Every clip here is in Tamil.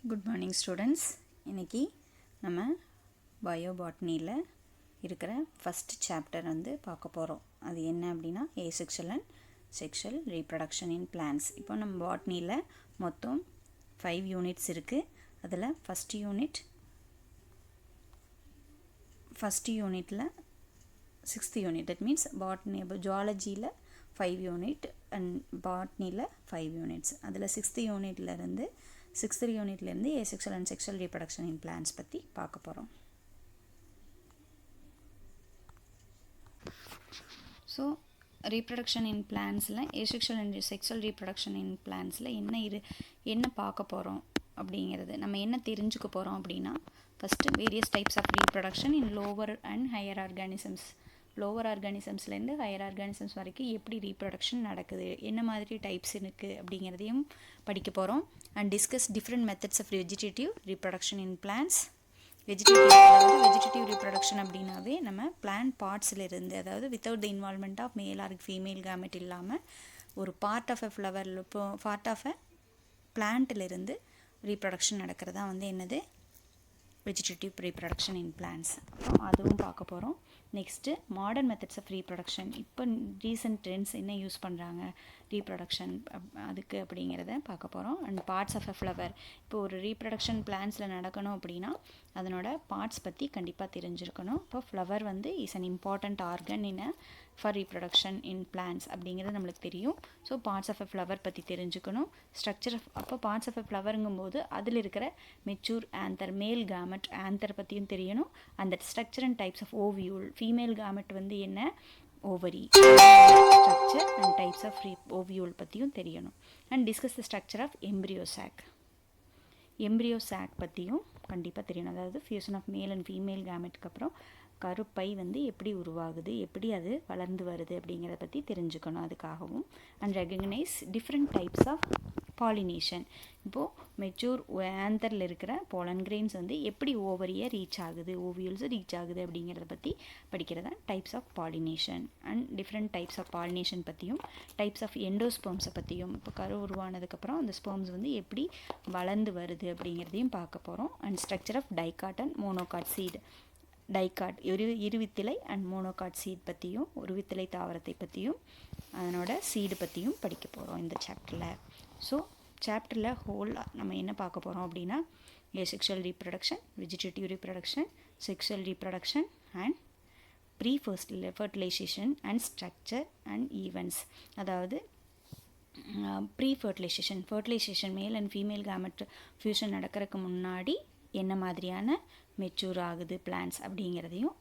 Good morning students. இன்றைக்கி நம்ம பயோபாட்னியில் இருக்கிற ஃபஸ்ட் சாப்டர் பார்க்க போகிறோம். அது என்ன அப்படின்னா asexual and sexual reproduction in plants. இப்போ நம்ம பாட்னியில் மொத்தம் 5 யூனிட்ஸ் இருக்குது. அதில் ஃபஸ்ட் யூனிட்டில் 6th unit, that means botany ஜுவாலஜியில் 5 யூனிட் அண்ட் பாட்னியில் 5 யூனிட்ஸ். அதில் 6th யூனிட்லேருந்து asexual and sexual reproduction in plants பற்றி பார்க்க போகிறோம். ஸோ ரீப்ரொடக்ஷன் இன் பிளான்ட்ஸில் asexual and sexual reproduction in பிளான்ட்ஸில் என்ன பார்க்க போகிறோம் அப்படிங்கிறது நம்ம என்ன தெரிஞ்சுக்க போகிறோம் அப்படின்னா, first various types of reproduction in lower and higher organisms. Lower ஆர்கானிசம்ஸ்லேருந்து ஹையர் ஆர்கானிசம்ஸ் வரைக்கும் எப்படி ரீப்ரொடக்ஷன் நடக்குது, என்ன மாதிரி டைப்ஸ் இருக்குது அப்படிங்கிறதையும் படிக்க போகிறோம். And discuss different methods of vegetative reproduction in plants. Vegetative reproduction அப்படின்னாவே நம்ம பிளான்ட் பார்ட்ஸிலிருந்து, அதாவது without the involvement of male or female gamete இல்லாமல் ஒரு பார்ட் ஆஃப் எ ஃப்ளவரில் பார்ட் ஆஃப் எ பிளான்ட்டிலிருந்து ரீப்ரொடக்ஷன் நடக்கிறது தான் என்னது வெஜிடேட்டிவ் ரீப்ரொடக்ஷன் இன் பிளான்ட்ஸ். அப்புறம் அதுவும் பார்க்க போகிறோம். Next modern methods of reproduction. இப்போ ரீசன்ட் ட்ரெண்ட்ஸ் என்ன யூஸ் பண்ணுறாங்க ரீப்ரொடக்ஷன் அதுக்கு அப்படிங்கிறத பார்க்க போகிறோம். And parts of a flower. இப்போ ஒரு ரீப்ரொடக்ஷன் பிளான்ட்ஸில் நடக்கணும் அப்படின்னா அதனோட பார்ட்ஸ் பற்றி கண்டிப்பாக தெரிஞ்சிருக்கணும். இப்போ flower is an important organ for reproduction in plants அப்படிங்கிறது நம்மளுக்கு தெரியும். So parts of a flower பற்றி தெரிஞ்சுக்கணும். ஸ்ட்ரக்சர் அப்போ பார்ட்ஸ் ஆஃப் எ ஃப்ளவருங்கும் போது அதில் இருக்கிற mature anther, male gamete anther பற்றியும் தெரியணும். அந்த structure and types of ovule, female gamete என்ன ovary, structure and types of ovule பற்றியும் தெரியணும். And discuss the structure of embryo sac பற்றியும் கண்டிப்பாக தெரியணும். அதாவது fusion of male and female கேமெட்டுக்கு அப்புறம் கருப்பை எப்படி உருவாகுது, எப்படி அது வளர்ந்து வருது அப்படிங்கிறத பற்றி தெரிஞ்சுக்கணும் அதுக்காகவும். And recognise different types of pollination. இப்போது மெச்சூர் ஆந்தரில் இருக்கிற போலன் கிரெயின்ஸ் எப்படி ஓவரியை ரீச் ஆகுது, ஓவியூல்ஸை ரீச் ஆகுது அப்படிங்கிறத பற்றி படிக்கிறதா types of pollination. And different types of pollination பற்றியும், டைப்ஸ் ஆஃப் எண்டோஸ்பெர்ம்ஸை பற்றியும், இப்போ கரு உருவானதுக்கப்புறம் அந்த ஸ்பெர்ம்ஸ் எப்படி வளர்ந்து வருது அப்படிங்கிறதையும் பார்க்க போகிறோம். And structure of dicot and monocot seed. Dicot இருவித்திலை அண்ட் மோனோகாட் சீட் பற்றியும், ஒருவித்திலை தாவரத்தை பற்றியும் அதனோட சீடு பற்றியும் படிக்க போகிறோம் இந்த சாப்டரில். ஸோ சாப்டரில் நம்ம என்ன பார்க்க போகிறோம் அப்படின்னா asexual reproduction, vegetative reproduction, sexual reproduction and fertilisation and structure and events. அதாவது fertilisation male and female gamete fusion நடக்கிறதுக்கு முன்னாடி என்ன மாதிரியான மெச்சூர் ஆகுது பிளான்ட்ஸ் அப்படிங்கிறதையும்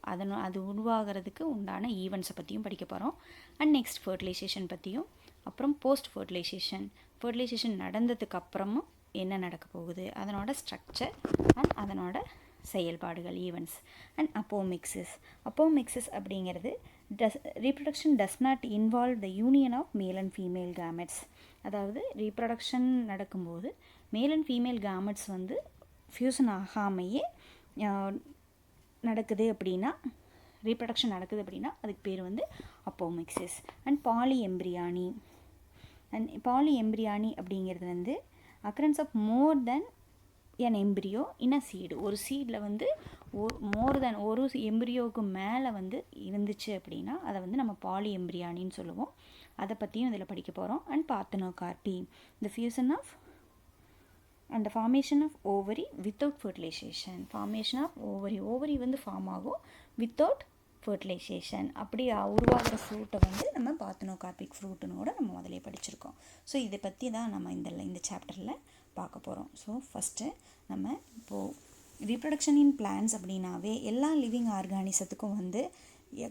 அது உருவாகிறதுக்கு உண்டான ஈவெண்ட்ஸை பற்றியும் படிக்க போகிறோம். அண்ட் நெக்ஸ்ட் ஃபர்டிலைசேஷன் பற்றியும், அப்புறம் போஸ்ட் ஃபர்டிலைசேஷன் நடந்ததுக்கு அப்புறமும் என்ன நடக்க போகுது, அதனோட ஸ்ட்ரக்சர் அண்ட் அதனோட செயல்பாடுகள், ஈவெண்ட்ஸ். அண்ட் அப்போமிக்சிஸ் அப்படிங்கிறது reproduction does not involve the union of male and female gametes. அதாவது ரீப்ரொடக்ஷன் நடக்கும்போது male and female gametes fusion ஆகாமையே நடக்குது அப்படின்னா, ரீப்ரொடக்ஷன் நடக்குது அப்படின்னா அதுக்கு பேர் அப்போமிக்சிஸ். அண்ட் பாலிஎம்பிரியானி அப்படிங்கிறது occurrence of more than an embryo in a seed. ஒரு சீடில் மோர் தென் ஒரு எம்பிரியோவுக்கு மேலே இருந்துச்சு அப்படின்னா அதை நம்ம பாலி எம்பிரியானின்னு சொல்லுவோம். அதை பற்றியும் இதில் படிக்க போகிறோம். And parthenocarpy, the fusion of and the formation of ovary without fertilization. Formation of ovary form ஆகும் without fertilization. அப்படி உருவாகிற ஃப்ரூட்டை நம்ம பார்த்தனோகார்பிக் ஃப்ரூட்டுனோட நம்ம முதலே படிச்சிருக்கோம். ஸோ இதை பற்றி தான் நம்ம இந்த சாப்டரில் பார்க்க போகிறோம். ஸோ ஃபஸ்ட்டு நம்ம இப்போது ரீப்ரொடக்ஷன் இன் பிளான்ட்ஸ் அப்படின்னாவே எல்லா லிவிங் ஆர்கானிசத்துக்கும்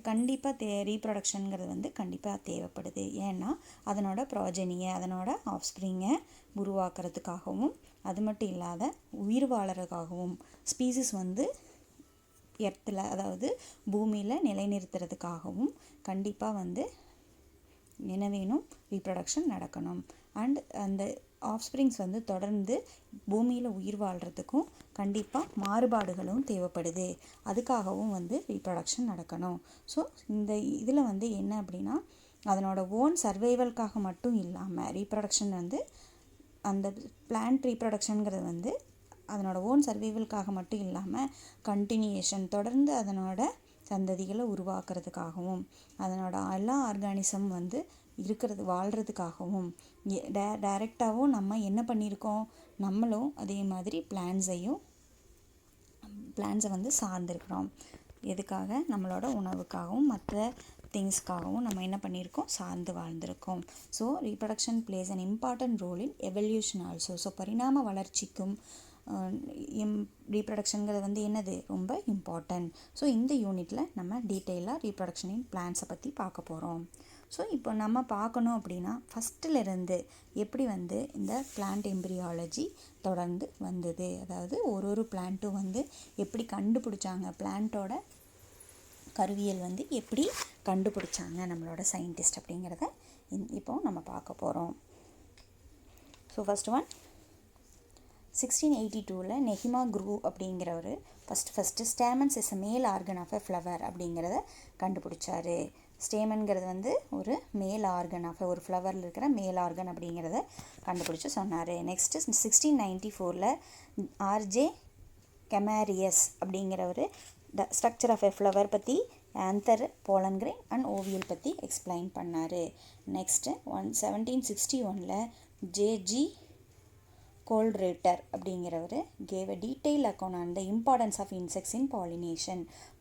கண்டிப்பாக ரீப்ரொடக்ஷனுங்கிறது கண்டிப்பாக தேவைப்படுது. ஏன்னா அதனோட ப்ராஜெனியை, அதனோட ஆஃப்ஸ்ப்ரிங்கை உருவாக்குறதுக்காகவும், அது மட்டும் இல்லாத உயிர் வாழறதுக்காகவும், ஸ்பீசிஸ் எர்த்தில், அதாவது பூமியில் நிலைநிறுத்துறதுக்காகவும் கண்டிப்பாக என்ன வேணும், ரீப்ரொடக்ஷன் நடக்கணும். அண்ட் அந்த ஆஃப்ஸ்ப்ரிங்ஸ் தொடர்ந்து பூமியில் உயிர் வாழ்கிறதுக்கும் கண்டிப்பாக மாறுபாடுகளும் தேவைப்படுது. அதுக்காகவும் ரீப்ரொடக்ஷன் நடக்கணும். ஸோ இந்த இதில் என்ன அப்படின்னா அதனோட ஓன் சர்வைவல்காக மட்டும் இல்லாமல் ரீப்ரொடக்ஷன் அந்த பிளான்ட் ரீப்ரொடக்ஷனுங்கிறது அதனோட ஓன் சர்வைவலுக்காக மட்டும் இல்லாமல் கண்டினியூஷன் தொடர்ந்து அதனோட சந்ததிகளை உருவாக்குறதுக்காகவும் அதனோட எல்லா ஆர்கானிசம் வந்து வாழ்கிறதுக்காகவும் டைரெக்டாகவும் நம்ம என்ன பண்ணியிருக்கோம், நம்மளும் அதே மாதிரி பிளான்ஸை வந்து சார்ந்திருக்கிறோம். எதுக்காக? நம்மளோட உணவுக்காகவும் மற்ற திங்ஸ்க்காகவும் நம்ம என்ன பண்ணியிருக்கோம், சார்ந்து வாழ்ந்திருக்கோம். So reproduction plays an important role in evolution also. So பரிணாம வளர்ச்சிக்கும் ரீப்ரொடக்ஷனுங்கிறது வந்து என்னது, ரொம்ப இம்பார்ட்டன்ட். ஸோ இந்த யூனிட்டில் நம்ம டீட்டெயிலாக ரீப்ரொடக்ஷன் இன் பிளான்ஸை பற்றி பார்க்க போகிறோம். ஸோ இப்போ நம்ம பார்க்கணும் அப்படின்னா ஃபஸ்ட்டிலிருந்து எப்படி வந்து இந்த பிளான்ட் எம்பிரியாலஜி தொடர்ந்து வந்தது, அதாவது ஒரு பிளான்ட்டும் வந்து எப்படி கண்டுபிடிச்சாங்க, பிளான்ட்டோட கருவியல் வந்து எப்படி கண்டுபிடிச்சாங்க நம்மளோட சயின்டிஸ்ட் அப்படிங்கிறத இப்போ நம்ம பார்க்க போகிறோம். ஸோ ஃபஸ்ட் ஒன் 1682 நெஹிமா குரூ அப்படிங்கிறவர் ஃபஸ்ட்டு ஸ்டேமன்ஸ் இஸ் அ மேல் ஆர்கன் ஆஃப் எ ஃப்ளவர் அப்படிங்கிறத கண்டுபிடிச்சாரு. ஸ்டேமன்கிறது வந்து ஒரு மேல் ஆர்கன் ஆஃப் ஒரு ஃப்ளவரில் இருக்கிற மேல் ஆர்கன் அப்படிங்கிறத கண்டுபிடிச்சி சொன்னார். நெக்ஸ்ட்டு 1694 ஆர்ஜே கெமாரியஸ் அப்படிங்கிறவர் ஸ்ட்ரக்சர் ஆஃப் எ ஃப்ளவர் பற்றி, anther, pollen grain and ovule பற்றி எக்ஸ்பிளைன் பண்ணார். நெக்ஸ்ட்டு 1761 ஜேஜி கோல்ட்ரேட்டர் அப்படிங்கிறவர் gave a detail account on the importance of insects in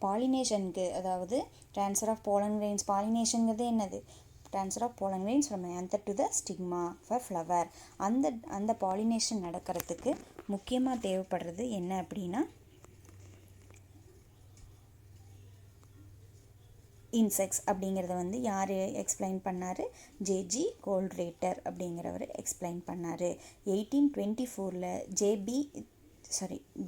பாலினேஷனுக்கு, அதாவது ட்ரான்ஸ்ஃபர் ஆஃப் போலன் கிரெயின்ஸ். பாலினேஷனுங்கிறது என்னது, transfer of pollen grains from anther to the stigma of a flower. அந்த பாலினேஷன் நடக்கிறதுக்கு முக்கியமாக தேவைப்படுறது என்ன அப்படின்னா இன்செக்ட்ஸ் அப்படிங்கிறத வந்து யார் எக்ஸ்பிளைன் பண்ணார், ஜேஜி கோல்ட்ரேட்டர் அப்படிங்கிறவர் எக்ஸ்பிளைன் பண்ணார். 1824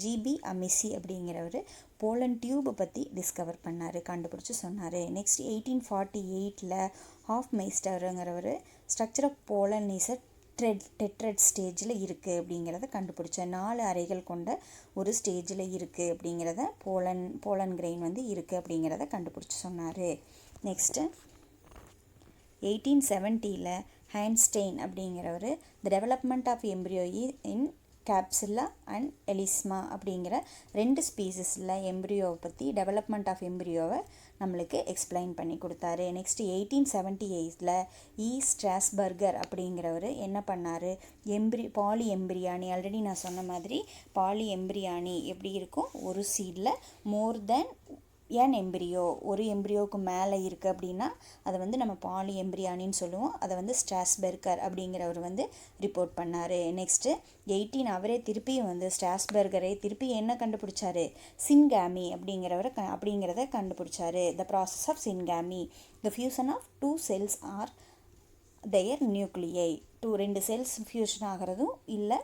ஜிபி அமிசி அப்படிங்கிறவர் போலன் டியூப் பற்றி டிஸ்கவர் பண்ணார், கண்டுபிடிச்சி சொன்னார். நெக்ஸ்ட் 1848 ஹாஃப்மெய்ஸ்டருங்கிறவர் structure of pollen is a tetrad ஸ்டேஜில் இருக்குது அப்படிங்கிறத கண்டுபிடிச்ச 4 அறைகள் கொண்ட ஒரு ஸ்டேஜில் இருக்குது அப்படிங்கிறத போலன் கிரெயின் வந்து இருக்குது அப்படிங்கிறத கண்டுபிடிச்சி சொன்னார். நெக்ஸ்ட்டு 1870 ஹைன்ஸ்டைன் அப்படிங்கிறவர் the development of embryo in Capsella and Alisma அப்படிங்கிற 2 ஸ்பீசிஸில் எம்ப்ரியோவை பற்றி, டெவலப்மெண்ட் ஆஃப் எம்ப்ரியோவை நம்மளுக்கு எக்ஸ்பிளைன் பண்ணி கொடுத்தாரு. நெக்ஸ்ட்டு 1878 ஸ்ட்ராஸ்பர்கர் அப்படிங்கிறவர் என்ன பண்ணார், பாலி எம்பிரியானி, ஆல்ரெடி நான் சொன்ன மாதிரி பாலி எம்பிரியானி எப்படி இருக்கும், ஒரு சீடில் மோர் தென் ஏன் எம்பிரியோ, ஒரு எம்பிரியோவுக்கு மேலே இருக்குது அப்படின்னா அதை வந்து நம்ம பாலி எம்பிரியானின்னு சொல்லுவோம். அதை வந்து ஸ்ட்ராஸ்பெர்கர் அப்படிங்கிறவர் வந்து ரிப்போர்ட் பண்ணார். நெக்ஸ்ட்டு அவரே திருப்பியும் வந்து ஸ்ட்ராஸ்பெர்கரை திருப்பி என்ன கண்டுபிடிச்சாரு, சின்காமி அப்படிங்கிறத கண்டுபிடிச்சாரு. The process of syngamy, the fusion of 2 cells or their nuclei, 2 cells fusion ஆகிறதும் இல்லை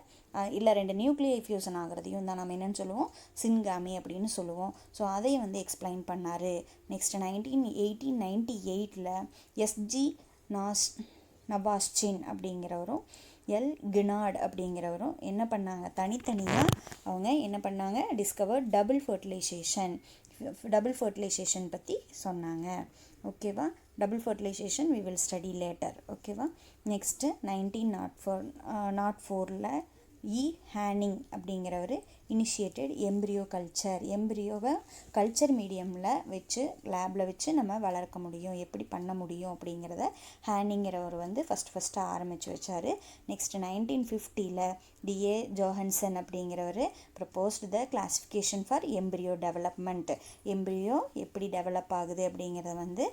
2 நியூக்ளியை ஃபியூசன் ஆகிறதையும் தான் நம்ம என்னென்னு சொல்லுவோம், சின்காமி அப்படின்னு சொல்லுவோம். ஸோ அதையும் வந்து எக்ஸ்பிளைன் பண்ணார். நெக்ஸ்ட் 1898 எஸ்ஜி நவாஸ்சின் அப்படிங்கிறவரும் கினார்ட் அப்படிங்கிறவரும் என்ன பண்ணாங்க, தனித்தனியாக அவங்க என்ன பண்ணாங்க, டிஸ்கவர் டபுள் ஃபர்டிலைசேஷன் பற்றி சொன்னாங்க. ஓகேவா, double fertilization we will study later. ஓகேவா. நெக்ஸ்ட்டு 1904 ஹேனிங் அப்படிங்கிறவர் இனிஷியேட்டட் எம்ப்ரியோ கல்ச்சர். எம்ப்ரியோவை கல்ச்சர் மீடியமில் வச்சு லேபில் வச்சு நம்ம வளர்க்க முடியும், எப்படி பண்ண முடியும் அப்படிங்கிறத ஹேனிங்கிறவர் வந்து ஃபஸ்ட்டு ஆரம்பித்து வச்சார். நெக்ஸ்ட் 1950 டிஏ ஜோஹன்சன் அப்படிங்கிறவர் proposed the classification for embryo development. Embryo எப்படி டெவலப் ஆகுது அப்படிங்கிறத வந்து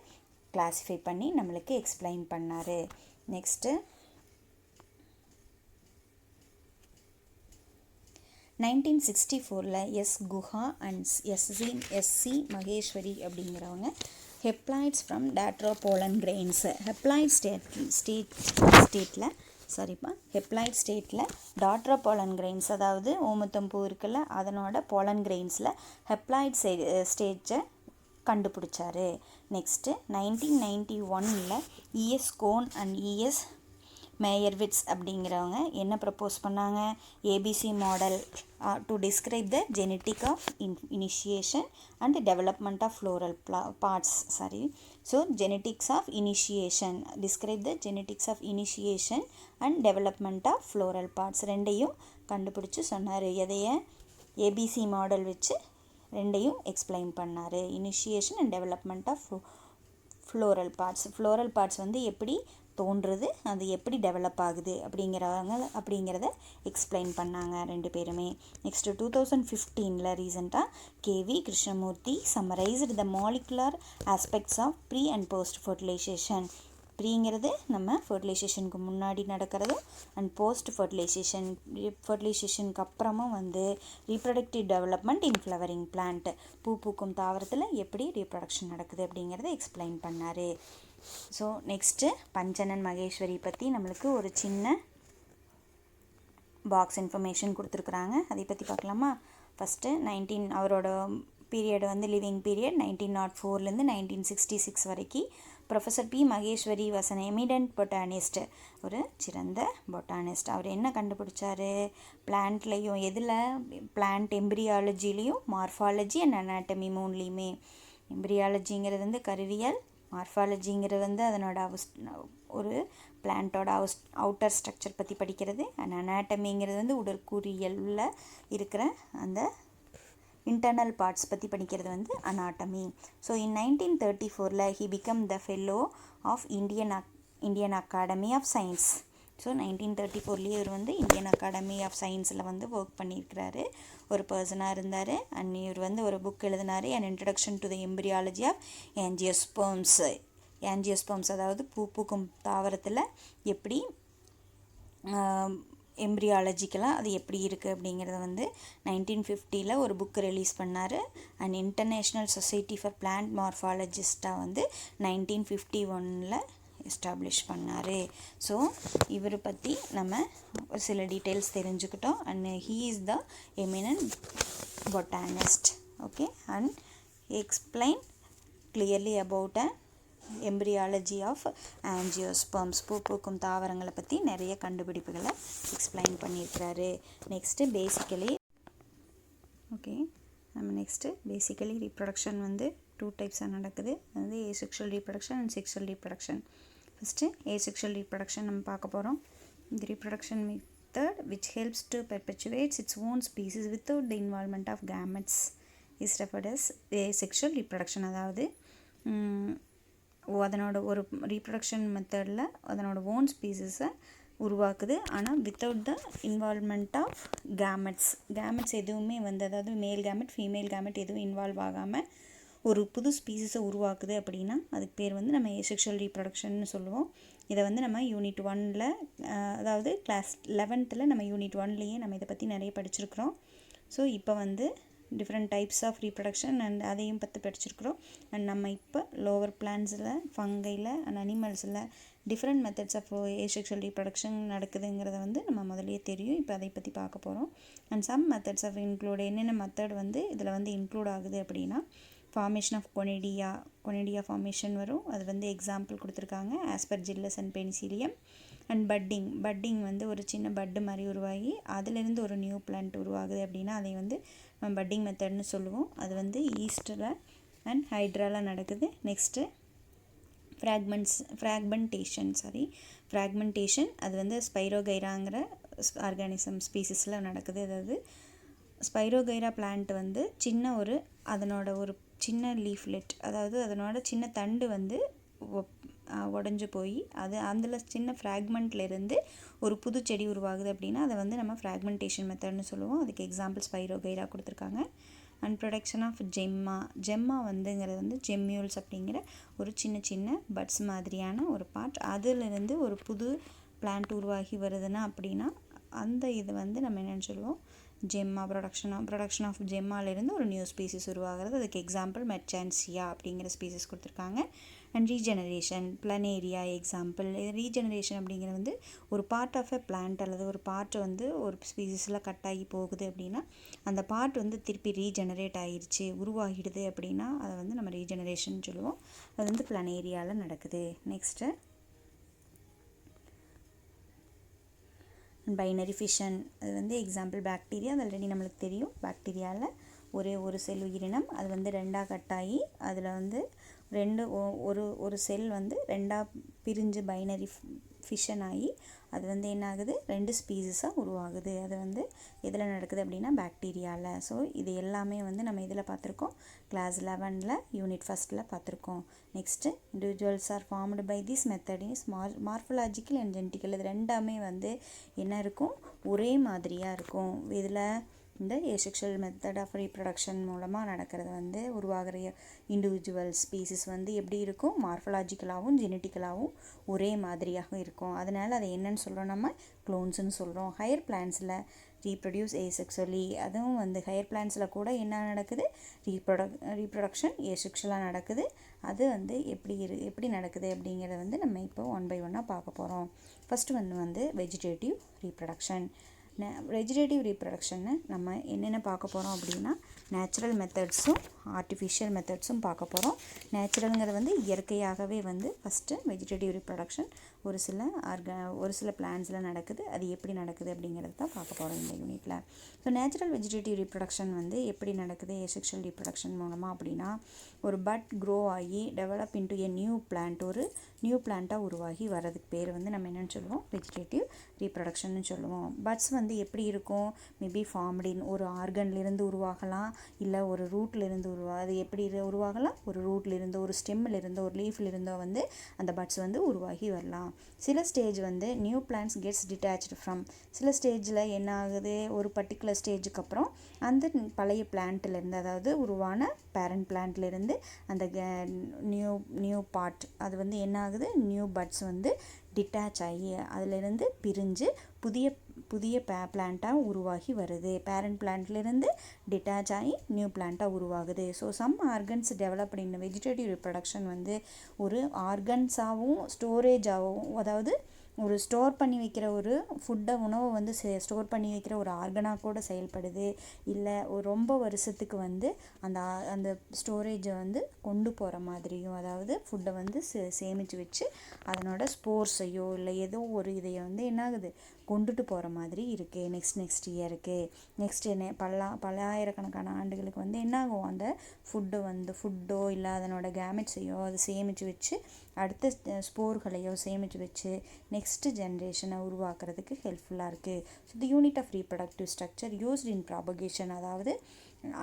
கிளாஸிஃபை பண்ணி நம்மளுக்கு எக்ஸ்பிளைன் பண்ணார். Next 1964 S Guha and S C Maheshwari அப்படிங்கிறவங்க haploids from datura pollen grains, haploid ஸ்டேட்டில் டாட்ரோபோலன் கிரெயின்ஸ், அதாவது ஓமத்தம்பூ இருக்குல்ல அதனோட போலன் கிரெயின்ஸில் ஹெப்ளாய்ட் ஸ்டேஜை கண்டுபிடிச்சாரு. Next 1991 E S Coen and E S Meyerowitz அப்படிங்கிறவங்க என்ன ப்ரப்போஸ் பண்ணாங்க, ABC model to describe the genetic of initiation and development of floral parts. So genetics of initiation, describe the genetics of initiation and development of floral parts ரெண்டையும் கண்டுபிடிச்சி சொன்னார். எதைய ஏபிசி மாடல் வச்சு ரெண்டையும் எக்ஸ்பிளைன் பண்ணார். Initiation and development of floral parts வந்து எப்படி தோன்றுறது, அது எப்படி டெவலப் ஆகுது அப்படிங்கிறத எக்ஸ்பிளைன் பண்ணாங்க ரெண்டு பேருமே. நெக்ஸ்ட்டு 2015 ரீசெண்டாக K V Krishnamurthy summarised the molecular aspects of pre and post fertilisation. ப்ரீங்கிறது நம்ம ஃபர்டிலைசேஷனுக்கு முன்னாடி நடக்கிறதும், அண்ட் போஸ்ட் ஃபர்டிலைசேஷனுக்கு அப்புறமும் வந்து reproductive development in flowering plant, பூ பூக்கும் தாவரத்தில் எப்படி ரீப்ரொடக்ஷன் நடக்குது அப்படிங்கிறத எக்ஸ்பிளைன் பண்ணார். ஸோ நெக்ஸ்ட்டு பஞ்சனன் மகேஸ்வரி பற்றி நம்மளுக்கு ஒரு சின்ன பாக்ஸ் இன்ஃபர்மேஷன் கொடுத்துருக்குறாங்க. அதை பற்றி பார்க்கலாமா? ஃபஸ்ட்டு அவரோட பீரியட் வந்து லிவிங் பீரியட் 1904 1966 வரைக்கும். Professor P Maheshwari was an eminent botanist, ஒரு சிறந்த பொட்டானிஸ்ட். அவர் என்ன கண்டுபிடிச்சாரு? பிளான்ட்லேயும் எதில் பிளான்ட் எம்பிரியாலஜிலையும் மார்ஃபாலஜி அண்ட் அனாட்டமி மூணுலேயுமே. எம்பிரியாலஜிங்கிறது வந்து கருவியல், மார்ஃபாலஜிங்கிறது வந்து அதனோட ஒரு பிளான்ட்டோட அவுட்டர் ஸ்ட்ரக்சர் பற்றி படிக்கிறது, அண்ட் அனாட்டமிங்கிறது வந்து உடற்கூறியலில் இருக்கிற அந்த இன்டர்னல் பார்ட்ஸ் பற்றி படிக்கிறது வந்து anatomy. So in 1934 he became the fellow of Indian Academy of Science. So 1934 இவர் வந்து இந்தியன் அகாடமி ஆஃப் சயின்ஸில் வந்து ஒர்க் பண்ணியிருக்கிறாரு, ஒரு பர்சனாக இருந்தார். அண்ட் இவர் வந்து ஒரு புக் எழுதினார், and introduction to the embryology of angiosperms, அதாவது பூ பூக்கும் தாவரத்தில் எப்படி எம்ப்ரியாலஜிக்கலாக அது எப்படி இருக்குது அப்படிங்கிறத வந்து 1950 ஒரு புக்கு ரிலீஸ் பண்ணார். And international society for plant மார்ஃபாலஜிஸ்ட்டாக வந்து 1951 எஸ்டாப்ளிஷ் பண்ணார். ஸோ இவரை பற்றி நம்ம சில டீட்டெயில்ஸ் தெரிஞ்சுக்கிட்டோம். And he is the eminent botanist. Okay, and explain clearly about embryology of angiosperms, பூ பூக்கும் தாவரங்களை பற்றி நிறைய கண்டுபிடிப்புகளை எக்ஸ்பிளைன் பண்ணியிருக்கிறாரு. நெக்ஸ்ட்டு பேசிக்கலி ரீப்ரொடக்ஷன் வந்து 2 டைப்ஸாக நடக்குது. அது வந்து asexual reproduction and sexual reproduction. First asexual reproduction நம்ம பார்க்க போகிறோம். இந்த reproduction method which helps to perpetuate its own species without the involvement of gametes is referred as asexual reproduction. அதாவது அதனோட ஒரு ரீப்ரொடக்ஷன் மெத்தடில் அதனோட ஓன் ஸ்பீசஸை உருவாக்குது, ஆனால் without the involvement of gametes எதுவுமே வந்து, அதாவது மேல் கேமெட் ஃபீமேல் கேமெட் எதுவும் இன்வால்வ் ஆகாமல் ஒரு புது ஸ்பீசஸை உருவாக்குது அப்படின்னா அதுக்கு பேர் வந்து நம்ம ஏசெக்ஷுவல் ரீப்ரொடக்ஷன்னு சொல்லுவோம். இதை வந்து நம்ம யூனிட் 1 அதாவது கிளாஸ் 11th நம்ம யூனிட் 1 நம்ம இதை பற்றி நிறைய படிச்சிருக்கிறோம். ஸோ இப்போ வந்து different types of reproduction and அதையும் பற்றி படிச்சிருக்கிறோம். அண்ட் நம்ம இப்போ லோவர் பிளான்ஸில், ஃபங்கையில் அண்ட் அனிமல்ஸில் different methods of asexual reproduction நடக்குதுங்கிறத வந்து நம்ம முதலே தெரியும். இப்போ அதை பற்றி பார்க்க போகிறோம். அண்ட் சம் மெத்தட்ஸ் ஆஃப் என்னென்ன மெத்தட் வந்து இதில் வந்து இன்க்ளூட் ஆகுது அப்படின்னா, ஃபார்மேஷன் ஆஃப் கொனேடியா ஃபார்மேஷன் வரும். அது வந்து எக்ஸாம்பிள் கொடுத்துருக்காங்க, ஆஸ்பெர்ஜில்லஸ் அண்ட் பெனிசிலியம். அண்ட் பட்டிங் வந்து ஒரு சின்ன பட்டு மாதிரி உருவாகி அதிலிருந்து ஒரு நியூ பிளான்ட் உருவாகுது அப்படின்னா அதை வந்து நம்ம பட்டிங் மெத்தட்னு சொல்லுவோம். அது வந்து ஈஸ்டில் அண்ட் ஹைட்ரால நடக்குது. நெக்ஸ்ட்டு ஃப்ராக்மெண்டேஷன் அது வந்து ஸ்பைரோகைராங்கிற ஆர்கானிசம் ஸ்பீசிஸில் நடக்குது. அதாவது ஸ்பைரோகைரா பிளான்ட் வந்து அதனோட ஒரு சின்ன லீஃப்லெட், அதாவது அதனோட சின்ன தண்டு வந்து உடஞ்சி போய் அதில் சின்ன ஃப்ராக்மெண்ட்லேருந்து ஒரு புது செடி உருவாகுது அப்படின்னா அதை வந்து நம்ம ஃப்ராக்மெண்டேஷன் மெத்தட்னு சொல்லுவோம். அதுக்கு எக்ஸாம்பிள் ஸ்பைரோகைரா கொடுத்துருக்காங்க. அண்ட் ப்ரொடக்ஷன் ஆஃப் ஜெம்மா வந்துங்கிறது வந்து ஜெம்யூல்ஸ் அப்படிங்கிற ஒரு சின்ன பட்ஸ் மாதிரியான ஒரு பார்ட், அதிலிருந்து ஒரு புது பிளான்ட் உருவாகி வருதுன்னா அப்படின்னா அந்த இது வந்து நம்ம என்னென்னு சொல்லுவோம், ஜெம்மா. ப்ரொடக்ஷன் ஆஃப் ஜெம்மாலேருந்து ஒரு நியூ ஸ்பீசிஸ் உருவாகிறது. அதுக்கு எக்ஸாம்பிள் மெர்ச்சான்சியா அப்படிங்கிற ஸ்பீசிஸ் கொடுத்துருக்காங்க. And regeneration, planaria example. Regeneration அப்படிங்கிறது வந்து ஒரு பார்ட் ஆஃப் எ பிளான்ட் அல்லது ஒரு பார்ட் வந்து ஒரு ஸ்பீசிஸில் கட் ஆகி போகுது அப்படின்னா அந்த பார்ட் வந்து திருப்பி ரீஜெனரேட் ஆகிடுச்சு, உருவாகிடுது அப்படின்னா அதை வந்து நம்ம ரீஜெனரேஷன் சொல்லுவோம். அது வந்து பிளனேரியாவில் நடக்குது. நெக்ஸ்ட்டு பைனரி ஃபிஷன், அது வந்து எக்ஸாம்பிள் பாக்டீரியா. அது ஆல்ரெடி நம்மளுக்கு தெரியும். பாக்டீரியாவில் ஒரு செல் உயிரினம், அது வந்து 2ஆக கட் ஆகி அதில் வந்து ஒரு செல் வந்து 2ஆக பிரிஞ்சு பைனரி ஃபிஷன் ஆகி அது வந்து என்ன ஆகுது 2 ஸ்பீசிஸாக உருவாகுது. அது வந்து எதில் நடக்குது அப்படின்னா பாக்டீரியாவில். ஸோ இது எல்லாமே வந்து நம்ம இதில் பார்த்துருக்கோம், கிளாஸ் 11ல் யூனிட் ஃபஸ்ட்டில் பார்த்துருக்கோம். Next individuals are formed by this method is morphological and genetical. இது ரெண்டாமே வந்து என்ன இருக்கும், ஒரே மாதிரியாக இருக்கும். இதில் இந்த ஏசெக்ஷுவல் மெத்தட் ஆஃப் ரீப்ரொடக்ஷன் மூலமாக நடக்கிறது வந்து உருவாகிற இண்டிவிஜுவல் ஸ்பீசிஸ் வந்து எப்படி இருக்கும், மார்ஃபலாஜிக்கலாகவும் ஜெனட்டிக்கலாகவும் ஒரே மாதிரியாக இருக்கும். அதனால் அதை என்னன்னு சொல்கிறோம், நம்ம க்ளோன்ஸ்னு சொல்கிறோம். ஹையர் பிளான்ஸில் ரீப்ரொடியூஸ் ஏசெக்சுவலி. அதுவும் வந்து ஹையர் பிளான்ஸில் கூட என்ன நடக்குது, ரீப்ரொடக்ஷன் ஏசெக்ஷுவலாக நடக்குது. அது வந்து எப்படி நடக்குது அப்படிங்கிறத வந்து நம்ம இப்போ 1 by 1 பார்க்க போகிறோம். ஃபஸ்ட்டு வந்து வெஜிடேட்டிவ் ரீப்ரொடக்ஷன். வெஜிடேட்டிவ் ரீப்ரொடக்ஷன்னு நம்ம என்னென்ன பார்க்க போகிறோம் அப்படின்னா, நேச்சுரல் மெத்தட்ஸும் ஆர்டிஃபிஷியல் மெத்தட்ஸும் பார்க்க போகிறோம். நேச்சுரலுங்கிறது வந்து இயற்கையாகவே வந்து ஃபஸ்ட்டு வெஜிடேட்டிவ் ரீப்ரொடக்ஷன் ஒரு சில பிளான்ஸில் நடக்குது. அது எப்படி நடக்குது அப்படிங்கிறது தான் பார்க்க போகிறோம் இந்த யூனிட்டில். ஸோ நேச்சுரல் வெஜிடேட்டிவ் ரீப்ரொடக்ஷன் வந்து எப்படி நடக்குது ஏசெக்ஷுவல் ரீப்ரொடக்ஷன் மூலமாக அப்படின்னா, ஒரு பட் க்ரோ ஆகி develop into a new plant, ஒரு நியூ பிளான்ட்டாக உருவாகி வர்றதுக்கு பேர் வந்து நம்ம என்னென்னு சொல்லுவோம், வெஜிடேட்டிவ் ரீப்ரொடக்ஷன்னு சொல்லுவோம். பட்ஸ் வந்து எப்படி இருக்கும், மேபி ஃபார்ம்டின் ஒரு ஆர்கன்லேருந்து உருவாகலாம், இல்லை ஒரு ரூட்லேருந்து அது எப்படி உருவாகலாம், ஒரு ரூட்லேருந்து, ஒரு ஸ்டெம்மிலிருந்து, ஒரு லீஃப்லேருந்தோ வந்து அந்த பட்ஸ் வந்து உருவாகி வரலாம். சில ஸ்டேஜ் வந்து new plants gets detached from. சில ஸ்டேஜில் என்ன ஆகுது, ஒரு பர்டிகுலர் ஸ்டேஜுக்கு அப்புறம் அந்த பழைய பிளான்ட்லேருந்து, அதாவது உருவான பேரண்ட் பிளான்ட்லேருந்து அந்த நியூ பார்ட் அது வந்து என்ன ஆகுது, நியூ பட்ஸ் வந்து டிட்டாச் ஆகி அதிலிருந்து பிரிஞ்சு புதிய பிளான்ட்டாக உருவாகி வருது. பேரண்ட் பிளான்ட்லேருந்து டிட்டாச் ஆகி நியூ பிளான்ட்டாக உருவாகுது. So some organs developed in vegetative reproduction வந்து ஒரு ஆர்கன்ஸாகவும் ஸ்டோரேஜாகவும், அதாவது ஒரு ஸ்டோர் பண்ணி வைக்கிற ஒரு உணவை வந்து ஸ்டோர் பண்ணி வைக்கிற ஒரு ஆர்கனாக கூட செயல்படுது. இல்லை ரொம்ப வருஷத்துக்கு வந்து அந்த ஸ்டோரேஜை வந்து கொண்டு போகிற மாதிரியும், அதாவது ஃபுட்டை வந்து சேமித்து வச்சு அதனோட ஸ்போர்ஸையோ இல்லை ஏதோ ஒரு இதையை வந்து என்ன ஆகுது, கொண்டுட்டு போகிற மாதிரி இருக்குது. நெக்ஸ்ட் இயருக்கு என்ன பல ஆயிரக்கணக்கான ஆண்டுகளுக்கு வந்து என்ன ஆகும், அந்த ஃபுட்டோ இல்லை அதனோட கேமெட்ஸையோ அதை சேமித்து வச்சு அடுத்த ஸ்போர்களையோ சேமித்து வச்சு நெக்ஸ்ட்டு ஜென்ரேஷனை உருவாக்குறதுக்கு ஹெல்ப்ஃபுல்லாக இருக்குது. So the unit of reproductive structure used in propagation, அதாவது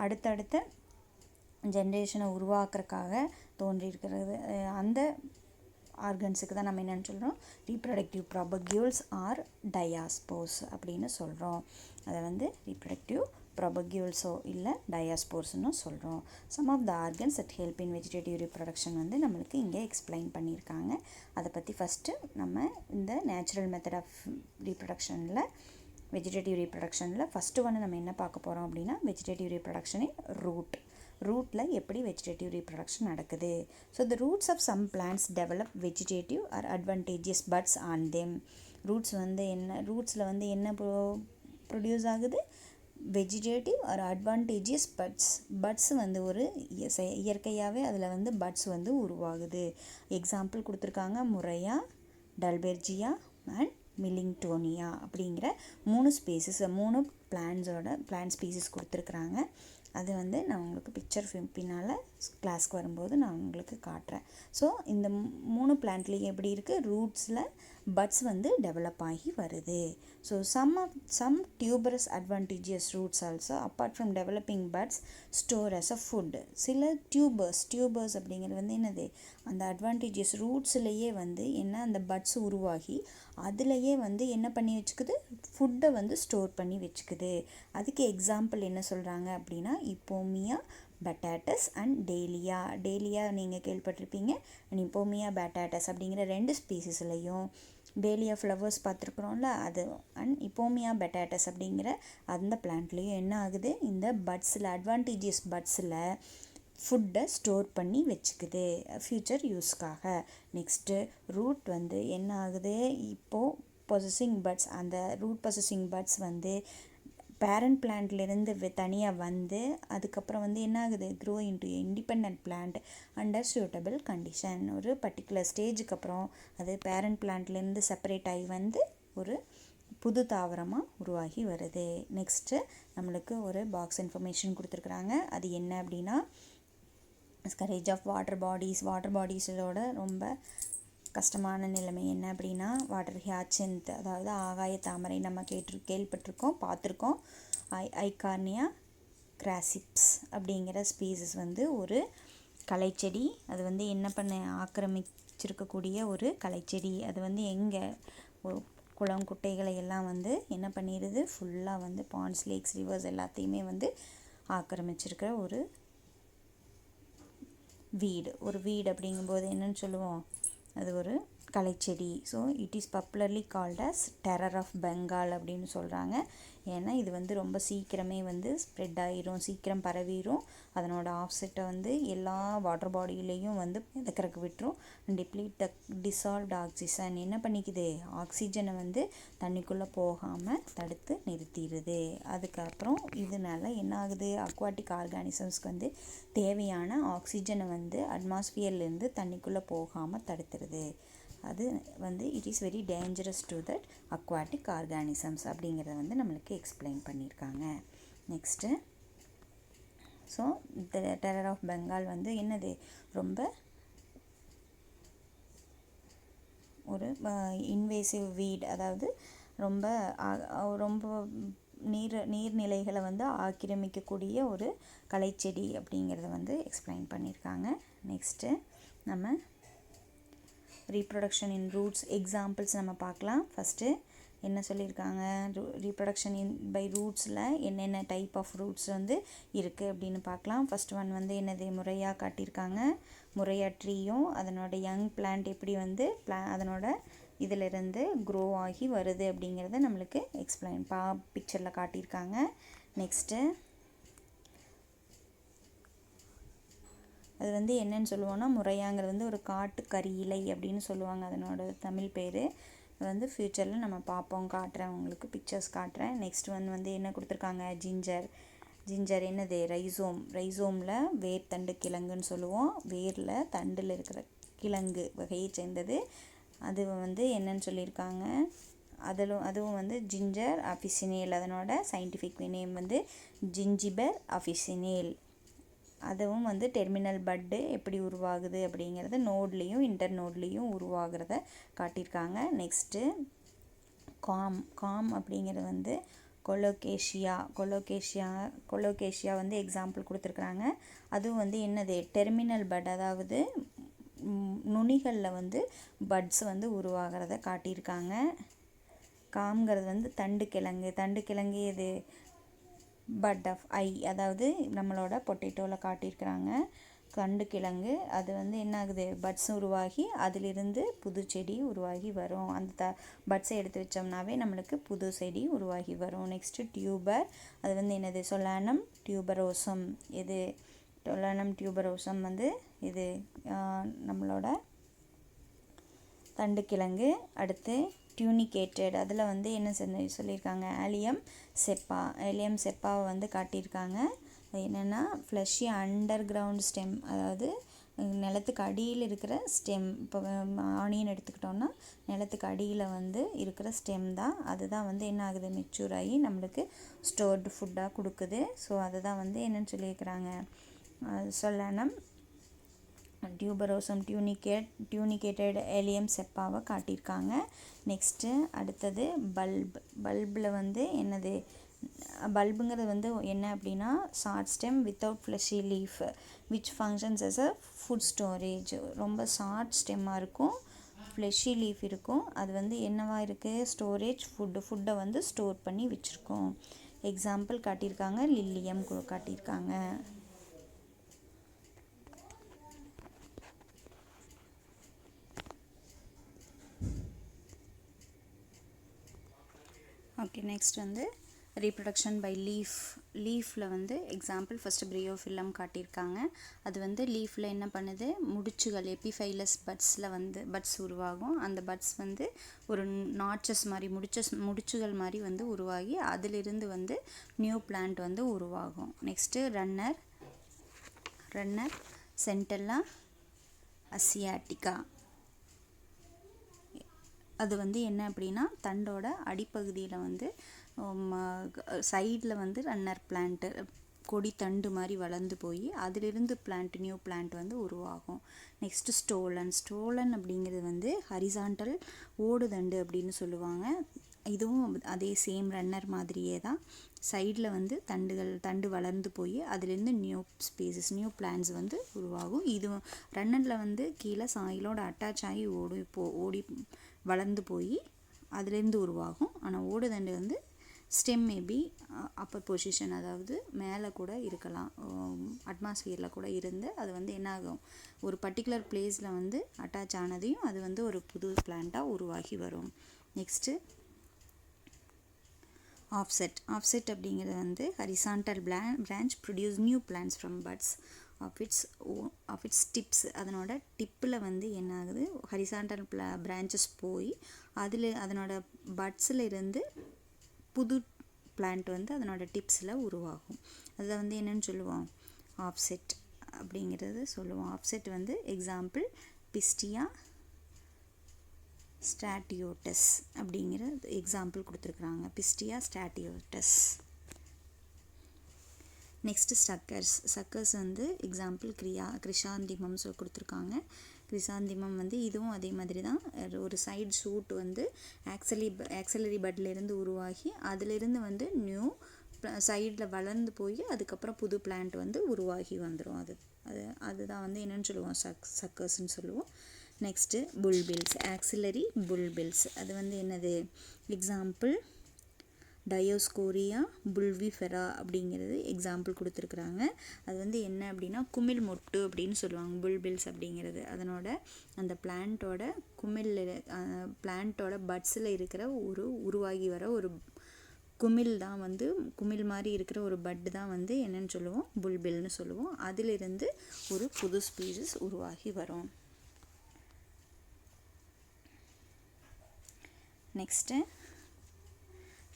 அடுத்தடுத்த ஜென்ரேஷனை உருவாக்குறதுக்காக தோன்றியிருக்கிறது. அந்த ஆர்கன்ஸுக்கு தான் நம்ம என்னென்னு சொல்கிறோம், ரீப்ரொடக்டிவ் ப்ராபக்யூல்ஸ் ஆர் டயாஸ்போர்ஸ் அப்படின்னு சொல்கிறோம். அதை வந்து ரீப்ரொடக்டிவ் ப்ராபக்யூல்ஸோ இல்லை டயாஸ்போர்ஸ்னு சொல்கிறோம். Some of the organs that help in vegetative reproduction வந்து நம்மளுக்கு இங்கே எக்ஸ்பிளைன் பண்ணியிருக்காங்க. அதை பற்றி ஃபஸ்ட்டு நம்ம இந்த நேச்சுரல் மெத்தட் ஆஃப் வெஜிடேட்டிவ் ரீப்ரொடக்ஷனில் ஃபஸ்ட்டு நம்ம என்ன பார்க்க போகிறோம் அப்படின்னா, வெஜிடேட்டிவ் ரீப்ரொடக்ஷனின் ரூட்டில் எப்படி வெஜிடேட்டிவ் ரீப்ரொடக்ஷன் நடக்குது. So the roots of some plants develop vegetative or adventitious buds on them. ரூட்ஸில் வந்து என்ன ப்ரொடியூஸ் ஆகுது, வெஜிடேட்டிவ் ஆர் அட்வான்டேஜியஸ் பட்ஸ் வந்து ஒரு இயற்கையாகவே அதில் வந்து பட்ஸ் வந்து உருவாகுது. எக்ஸாம்பிள் கொடுத்துருக்காங்க, முறையா, டல்பெர்ஜியா அண்ட் மில்லிங்டோனியா அப்படிங்கிற 3 பிளான்ட் ஸ்பீசிஸ் கொடுத்துருக்குறாங்க. அது வந்து நான் உங்களுக்கு பிக்சர் பின்னால் கிளாஸ்க்கு வரும்போது நான் உங்களுக்கு காட்டுறேன். ஸோ இந்த 3 பிளான்ட்லேயும் எப்படி இருக்குது, ரூட்ஸில் பட்ஸ் வந்து டெவலப் ஆகி வருது. So some tuberous advantageous roots also apart from developing buds store as a food. சில டியூபர்ஸ் அப்படிங்கிறது வந்து என்னது, அந்த அட்வான்டேஜியஸ் ரூட்ஸ்லேயே வந்து என்ன அந்த பட்ஸ் உருவாகி அதுலேயே வந்து என்ன பண்ணி வச்சுக்குது, ஃபுட்டை வந்து ஸ்டோர் பண்ணி வச்சுக்குது. அதுக்கு எக்ஸாம்பிள் என்ன சொல்கிறாங்க அப்படின்னா, இப்போமியா பட்டாட்டஸ் அண்ட் டேலியா நீங்கள் கேள்விப்பட்டிருப்பீங்க. இப்போமியா பட்டாட்டஸ் அப்படிங்கிற 2 ஸ்பீசிஸ்லையும் டேலியா ஃப்ளவர்ஸ் பார்த்துருக்குறோம்ல, அது அண்ட் இப்போமியா பட்டாட்டஸ் அப்படிங்கிற அந்த பிளான்ட்லேயும் என்ன ஆகுது, இந்த அட்வான்டேஜியஸ் பட்ஸில் ஃபுட்டை ஸ்டோர் பண்ணி வச்சுக்குது ஃப்யூச்சர் யூஸ்க்காக. நெக்ஸ்ட்டு ரூட் வந்து என்ன ஆகுது, இப்போது பொசஸிங் பட்ஸ், அந்த ரூட் பொசஸிங் பட்ஸ் வந்து பேரண்ட் பிளான்ட்லேருந்து தனியாக வந்து அதுக்கப்புறம் வந்து என்ன ஆகுது, grow into independent plant under suitable condition. ஒரு பர்டிகுலர் ஸ்டேஜுக்கு அப்புறம் அது பேரண்ட் பிளான்ட்லேருந்து செப்பரேட் ஆகி வந்து ஒரு புது தாவரமாக உருவாகி வருது. நெக்ஸ்ட்டு நம்மளுக்கு ஒரு பாக்ஸ் இன்ஃபர்மேஷன் கொடுத்துருக்குறாங்க. அது என்ன அப்படின்னா, ஸ்கரேஜ் ஆஃப் வாட்டர் பாடிஸோட ரொம்ப கஷ்டமான நிலைமை என்ன அப்படின்னா வாட்டர் ஹியாசின்த், அதாவது ஆகாய தாமரை நம்ம கேள்விப்பட்டிருக்கோம், பார்த்துருக்கோம். ஐகார்னியா கிராசிப்ஸ் அப்படிங்கிற ஸ்பீசிஸ் வந்து ஒரு களைச்செடி. அது வந்து என்ன பண்ண ஆக்கிரமிச்சிருக்கக்கூடிய ஒரு களைச்செடி. அது வந்து எங்கே குளம் குட்டைகளை எல்லாம் வந்து என்ன பண்ணிடுது, ஃபுல்லாக வந்து பாண்ட்ஸ், லேக்ஸ், ரிவர்ஸ் எல்லாத்தையுமே வந்து ஆக்கிரமிச்சிருக்கிற ஒரு வீடு. ஒரு வீடு அப்படிங்கும்போது என்னன்னு சொல்லுவோம், அது ஒரு களைச்செடி. So it is popularly called as terror of Bengal அப்படின்னு சொல்கிறாங்க. ஏன்னா இது வந்து ரொம்ப சீக்கிரமே வந்து ஸ்ப்ரெட் ஆகிரும், சீக்கிரம் பரவிடும். அதனோட ஆஃப்செட்டை வந்து எல்லா வாட்டர் பாடியிலையும் வந்து மிதக்கிறதுக்கு விட்டுரும். டிப்ளீட் த டிசால்வ்ட் ஆக்சிஜன் என்ன பண்ணிக்குது, ஆக்சிஜனை வந்து தண்ணிக்குள்ளே போகாமல் தடுத்து நிறுத்திடுது. அதுக்கப்புறம் இதனால என்ன ஆகுது, அக்வாட்டிக் ஆர்கானிசம்ஸ்க்கு வந்து தேவையான ஆக்சிஜனை வந்து அட்மாஸ்பியர்லேருந்து தண்ணிக்குள்ளே போகாமல் தடுத்துருது. அது வந்து it is very dangerous to that aquatic organisms அப்படிங்கிறத வந்து நம்மளுக்கு எக்ஸ்பிளைன் பண்ணியிருக்காங்க. Next so the terror of Bengal வந்து என்னது, ரொம்ப ஒரு இன்வேசிவ் வீட், அதாவது ரொம்ப ரொம்ப நீர்நிலைகளை வந்து ஆக்கிரமிக்கக்கூடிய ஒரு களைச்செடி அப்படிங்கிறத வந்து எக்ஸ்பிளைன் பண்ணியிருக்காங்க. நெக்ஸ்ட்டு நம்ம ரீப்ரொடக்ஷன் இன் ரூட்ஸ் எக்ஸாம்பிள்ஸ் நம்ம பார்க்கலாம். ஃபஸ்ட்டு என்ன சொல்லியிருக்காங்க, ரீப்ரொடக்ஷன் பை ரூட்ஸில் என்னென்ன டைப் ஆஃப் ரூட்ஸ் வந்து இருக்குது அப்படின்னு பார்க்கலாம். ஃபஸ்ட் ஒன் வந்து என்னது, முறையாக காட்டியிருக்காங்க. முறையா ட்ரீயும் அதனோட யங் பிளான்ட் எப்படி வந்து அதனோட இதிலிருந்து க்ரோ ஆகி வருது அப்படிங்கிறத நம்மளுக்கு எக்ஸ்பிளைன் பிக்சரில் காட்டியிருக்காங்க. நெக்ஸ்ட்டு அது வந்து என்னன்னு சொல்லுவோன்னா, முறையாங்கிறது வந்து ஒரு காட்டு கரி இலை அப்படின்னு சொல்லுவாங்க, அதனோட தமிழ் பேர். வந்து ஃப்யூச்சரில் நம்ம பார்ப்போம், காட்டுறேன் உங்களுக்கு பிக்சர்ஸ் காட்டுறேன். நெக்ஸ்ட் வந்து என்ன கொடுத்துருக்காங்க, ஜிஞ்சர் என்னது, ரைசோமில் வேர் தண்டு கிழங்குன்னு சொல்லுவோம். வேரில் தண்டில் இருக்கிற கிழங்கு வகையை சேர்ந்தது. அது வந்து என்னன்னு சொல்லியிருக்காங்க, அதுவும் வந்து ஜிஞ்சர் அஃபிசினேல், அதனோட சயின்டிஃபிக் நேம் வந்து ஜிஞ்சிபர் அஃபிசினேல். அதுவும் வந்து டெர்மினல் பட்டு எப்படி உருவாகுது அப்படிங்கிறத நோட்லேயும் இன்டர் நோட்லேயும் உருவாகிறத காட்டியிருக்காங்க. நெக்ஸ்ட்டு காம் அப்படிங்கிறது வந்து கொலோகேஷியா வந்து எக்ஸாம்பிள் கொடுத்துருக்குறாங்க. அதுவும் வந்து என்னது, டெர்மினல் பட், அதாவது நுனிகளில் வந்து பட்ஸ் வந்து உருவாகிறத காட்டியிருக்காங்க. காம்ங்கிறது வந்து தண்டு கிழங்கு எது, பட் ஆஃப் ஐ, அதாவது நம்மளோட பொட்டேட்டோவில் காட்டியிருக்கிறாங்க தண்டு கிழங்கு. அது வந்து என்ன ஆகுது, பட்ஸ் உருவாகி அதிலிருந்து புது செடி உருவாகி வரும். அந்த பட்ஸை எடுத்து வச்சோம்னாவே நம்மளுக்கு புது செடி உருவாகி வரும். நெக்ஸ்ட்டு டியூபர், அது வந்து என்னது, சொலானம் டியூபரோசம். சொலானம் டியூபரோசம் வந்து இது நம்மளோட தண்டு கிழங்கு. அடுத்து டியூனிகேட்டட், அதில் வந்து என்ன சொல்லியிருக்காங்க, ஆலியம் செப்பாவை வந்து காட்டியிருக்காங்க. அது என்னென்னா ஃப்ளஷி அண்டர் கிரவுண்ட் ஸ்டெம், அதாவது நிலத்துக்கு அடியில் இருக்கிற ஸ்டெம். இப்போ ஆனியன் எடுத்துக்கிட்டோன்னா நிலத்துக்கு அடியில் வந்து இருக்கிற ஸ்டெம் தான். அதுதான் வந்து என்ன ஆகுது, மெச்சூர் ஆகி நம்மளுக்கு ஸ்டோர்டு ஃபுட்டாக கொடுக்குது. ஸோ அதுதான் வந்து என்னென்னு சொல்லியிருக்கிறாங்க, சொலானம் டியூபரோசம் டியூனிகேட்டட் ஏலியம் செப்பாவை காட்டியிருக்காங்க. நெக்ஸ்ட்டு அடுத்தது பல்பில் வந்து என்னது, பல்புங்கிறது வந்து என்ன அப்படின்னா, short stem without fleshy leaf which functions as a food storage. ரொம்ப ஷார்ட் ஸ்டெம்மாக இருக்கும், ஃப்ளஷி லீஃப் இருக்கும். அது வந்து என்னவா இருக்குது, ஸ்டோரேஜ் ஃபுட்டை வந்து ஸ்டோர் பண்ணி வச்சுருக்கோம். எக்ஸாம்பிள் காட்டியிருக்காங்க, லில்லியம் காட்டியிருக்காங்க. ஓகே, நெக்ஸ்ட் வந்து ரீப்ரொடக்ஷன் பை லீஃபில் வந்து எக்ஸாம்பிள் ஃபஸ்ட்டு பிரியோஃபில்லம் காட்டியிருக்காங்க. அது வந்து லீஃபில் என்ன பண்ணுது, முடிச்சுகள் எபிஃபைலஸ் பட்ஸில் வந்து பட்ஸ் உருவாகும். அந்த பட்ஸ் வந்து ஒரு நாட்சஸ் மாதிரி முடிச்சுகள் மாதிரி வந்து உருவாகி அதிலிருந்து வந்து நியூ பிளான்ட் வந்து உருவாகும். Next runner Centella asiatica. அது வந்து என்ன அப்படின்னா, தண்டோட அடிப்பகுதியில் வந்து சைடில் வந்து ரன்னர் பிளான்ட்டு கொடி தண்டு மாதிரி வளர்ந்து போய் அதிலிருந்து நியூ பிளான்ட் வந்து உருவாகும். நெக்ஸ்ட்டு ஸ்டோலன் அப்படிங்கிறது வந்து ஹரிசாண்டல் ஓடுதண்டு அப்படின்னு சொல்லுவாங்க. இதுவும் அதே சேம் ரன்னர் மாதிரியே தான். சைடில் வந்து தண்டு வளர்ந்து போய் அதுலேருந்து நியூ பிளான்ஸ் வந்து உருவாகும். இது ரன்னரில் வந்து கீழே சாயிலோட அட்டாச் ஆகி ஓடி வளர்ந்து போய் அதுலேருந்து உருவாகும். ஆனால் ஓடுதண்டு வந்து ஸ்டெம் மேபி அப்பர் பொசிஷன், அதாவது மேலே கூட இருக்கலாம், அட்மாஸ்பியரில் கூட இருந்து அது வந்து என்ன ஆகும், ஒரு பர்டிகுலர் பிளேஸில் வந்து அட்டாச் ஆனதையும் அது வந்து ஒரு புது பிளான்ட்டாக உருவாகி வரும். நெக்ஸ்ட்டு ஆஃப்செட் அப்படிங்கிறது வந்து horizontal branch produce new plants from buds of its tips. அதனோட டிப்பில் வந்து என்ன ஆகுது, ஹரிசாண்டல் பிரான்ச்சஸ் போய் அதனோட பட்ஸில் இருந்து புது பிளான்ட் வந்து அதனோட டிப்ஸில் உருவாகும். அதை வந்து என்னென்னு சொல்லுவோம், ஆஃப்செட் அப்படிங்கிறது சொல்லுவோம். ஆஃப்செட் வந்து எக்ஸாம்பிள் பிஸ்டியா ஸ்டாட்டியோட்டஸ் அப்படிங்கிற எக்ஸாம்பிள் கொடுத்துருக்குறாங்க. பிஸ்டியா ஸ்டாட்டியோட்டஸ். நெக்ஸ்ட்டு சக்கர்ஸ் வந்து எக்ஸாம்பிள் கிரிசாந்திமம் கொடுத்துருக்காங்க. கிரிசாந்திமம் வந்து இதுவும் அதே மாதிரி தான். ஒரு சைடு ஷூட் வந்து ஆக்சலரி பட்லேருந்து உருவாகி அதிலிருந்து வந்து நியூ சைடில் வளர்ந்து போய் அதுக்கப்புறம் புது பிளான்ட் வந்து உருவாகி வந்துடும். அதுதான் வந்து என்னென்னு சொல்லுவோம், சக்கர்ஸ்ன்னு சொல்லுவோம். Next bulbils, axillary bulbils. அது வந்து என்னது, எக்ஸாம்பிள் டயோஸ்கோரியா புல்விஃபெரா அப்படிங்கிறது எக்ஸாம்பிள் கொடுத்துருக்குறாங்க. அது வந்து என்ன அப்படின்னா குமிழ் மொட்டு அப்படின்னு சொல்லுவாங்க புல்பில்ஸ் அப்படிங்கிறது. அதனோட அந்த பிளான்ட்டோட பட்ஸில் இருக்கிற உருவாகி வர ஒரு குமிழ் தான் வந்து, குமிழ் மாதிரி இருக்கிற ஒரு பட்டு தான் வந்து என்னன்னு சொல்லுவோம், புல்பில்னு சொல்லுவோம். அதிலிருந்து ஒரு புது ஸ்பீஷிஸ் உருவாகி வரும். நெக்ஸ்ட்டு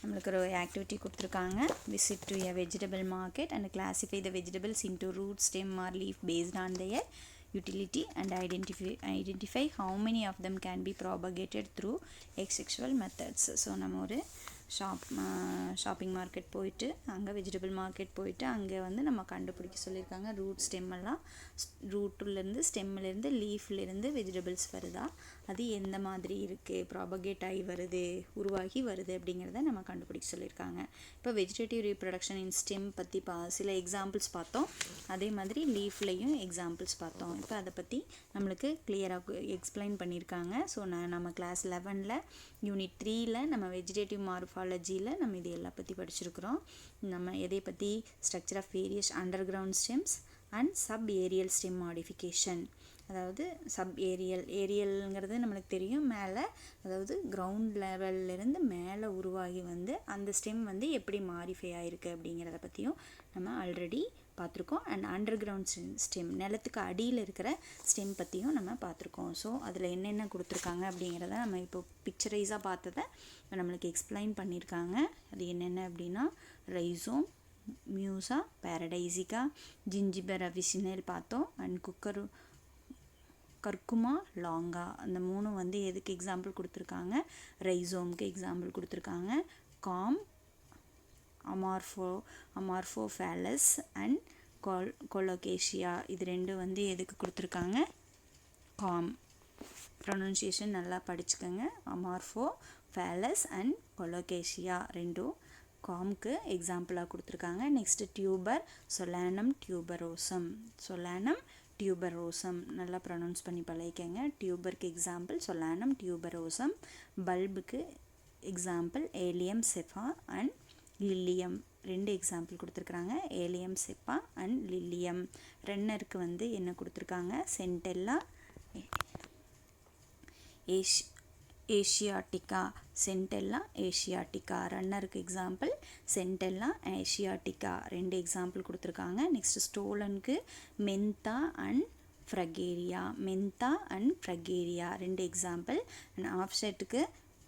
நம்மளுக்கு ஒரு ஆக்டிவிட்டி கொடுத்துருக்காங்க. Visit to a vegetable market and classify the vegetables into root, stem or leaf based on their utility and identify how many of them can be propagated through asexual methods. So நம்ம ஒரு ஷாப்பிங் மார்க்கெட் போயிட்டு, அங்கே வெஜிடபிள் மார்க்கெட் போயிட்டு அங்கே வந்து நம்ம கண்டுபிடிக்க சொல்லியிருக்காங்க. ரூட் ஸ்டெம்மெல்லாம், ரூட்டுலேருந்து ஸ்டெம்மிலேருந்து லீஃப்லேருந்து வெஜிடபிள்ஸ் வருதா, அது எந்த மாதிரி இருக்குது, ப்ராபகேட் ஆகி வருது, உருவாகி வருது அப்படிங்கிறத நம்ம கண்டுபிடிக்க சொல்லியிருக்காங்க. இப்போ வெஜிடேட்டிவ் ரீப்ரொடக்ஷன் இன் ஸ்டெம் பற்றி சில எக்ஸாம்பிள்ஸ் பார்த்தோம். அதே மாதிரி லீஃப்லேயும் எக்ஸாம்பிள்ஸ் பார்த்தோம். இப்போ அதை பற்றி நம்மளுக்கு கிளியராக எக்ஸ்பிளைன் பண்ணியிருக்காங்க. ஸோ நம்ம கிளாஸ் 11ல் யூனிட் 3ல் நம்ம வெஜிடேட்டிவ் மார்ஃபாலஜியில் நம்ம இது எல்லாம் பற்றி படிச்சிருக்கிறோம். நம்ம எதை பற்றி, structure of various underground stems and subaerial stem modification. அதாவது ஏரியல்ங்கிறது நம்மளுக்கு தெரியும், மேலே, அதாவது கிரவுண்ட் லெவல்லேருந்து மேலே உருவாகி வந்து அந்த ஸ்டெம் வந்து எப்படி மாடிஃபை ஆகிருக்கு அப்படிங்கிறத பற்றியும் நம்ம ஆல்ரெடி பார்த்துருக்கோம். அண்ட் அண்டர் கிரவுண்ட் ஸ்டெம், நிலத்துக்கு அடியில் இருக்கிற ஸ்டெம் பற்றியும் நம்ம பார்த்துருக்கோம். ஸோ அதில் என்னென்ன கொடுத்துருக்காங்க அப்படிங்கிறத நம்ம இப்போ பிக்சரைஸாக பார்த்ததை நம்மளுக்கு எக்ஸ்பிளைன் பண்ணியிருக்காங்க. அது என்னென்ன அப்படின்னா ரைசோம், மியூசா, பாரடைசிகா, ஜிஞ்சிபர் அவிசினல் பார்த்தோம். அண்ட் கர்க்குமா, லாங்கா, அந்த மூணும் வந்து எதுக்கு எக்ஸாம்பிள் கொடுத்துருக்காங்க, ரைசோம்க்கு எக்ஸாம்பிள் கொடுத்துருக்காங்க. காம், அமார்ஃபோஃபேலஸ் அண்ட் கொலோகேஷியா, இது ரெண்டும் வந்து எதுக்கு கொடுத்துருக்காங்க, காம். ப்ரொனன்சியேஷன் நல்லா படிச்சுக்கோங்க. அமார்ஃபோஃபேலஸ் அண்ட் கொலோகேஷியா ரெண்டும் காம்க்கு எக்ஸாம்பிளாக கொடுத்துருக்காங்க. நெக்ஸ்ட்டு டியூபர், சொலானம் டியூபரோசம் நல்லா ப்ரொனவுன்ஸ் பண்ணி பழகிக்கங்க. டியூபருக்கு எக்ஸாம்பிள் சொலானம் டியூபரோசம். பல்புக்கு example Allium cepa and Lilium, ரெண்டு எக்ஸாம்பிள் கொடுத்துருக்குறாங்க, ஏலியம் செப்பா அண்ட் லில்லியம். ரன்னருக்கு வந்து என்ன கொடுத்துருக்காங்க, சென்டெல்லா ஏஷியாட்டிகா, ரன்னருக்கு எக்ஸாம்பிள் சென்டெல்லா ஏஷியாட்டிகா, ரெண்டு எக்ஸாம்பிள் கொடுத்துருக்காங்க. நெக்ஸ்ட் ஸ்டோலனுக்கு மென்தா அண்ட் ஃப்ரகேரியா, ரெண்டு எக்ஸாம்பிள். அண்ட் ஆஃப்செட்டுக்கு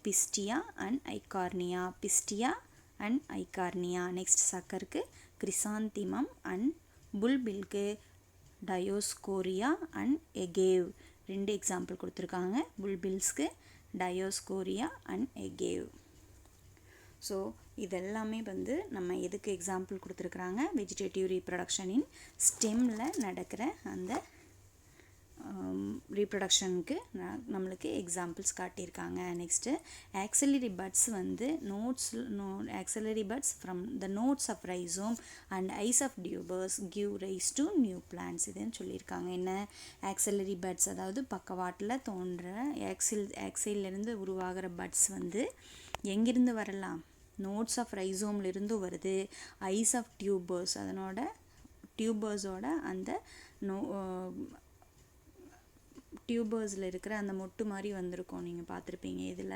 பிஸ்டியா அண்ட் ஐகார்னியா. நெக்ஸ்ட் சக்கருக்கு கிரிசாந்திமம் அண்ட் புல்பில்க்கு டயோஸ்கோரியா அண்ட் எகேவ், ரெண்டு எக்ஸாம்பிள் கொடுத்துருக்காங்க. புல்பில்ஸ்க்கு டயோஸ்கோரியா அண்ட் எகேவ். ஸோ இதெல்லாமே வந்து நம்ம எதுக்கு எக்ஸாம்பிள் கொடுத்துருக்குறாங்க, வெஜிடேட்டிவ் ரீப்ரொடக்ஷனின் ஸ்டெம்மில் நடக்கிற அந்த ரீப்ரொடக்ஷனுக்கு நம்மளுக்கு எக்ஸாம்பிள்ஸ் காட்டியிருக்காங்க. நெக்ஸ்ட்டு ஆக்சிலரி பட்ஸ் வந்து axillary buds from the nodes of rhizome and eyes of tubers give rise to new plants இதுன்னு சொல்லியிருக்காங்க. என்ன ஆக்சிலரி பட்ஸ், அதாவது பக்கவாட்டில் தோன்ற ஆக்சிலிருந்து உருவாகிற பட்ஸ் வந்து எங்கிருந்து வரலாம், நோட்ஸ் ஆஃப் ரைசோம்லேருந்து வருது. ஐஸ் ஆஃப் டியூபர்ஸ், அதனோட டியூபர்ஸோட அந்த டியூபர்ஸில் இருக்கிற அந்த மொட்டு மாதிரி வந்திருக்கும், நீங்கள் பார்த்துருப்பீங்க. இதில்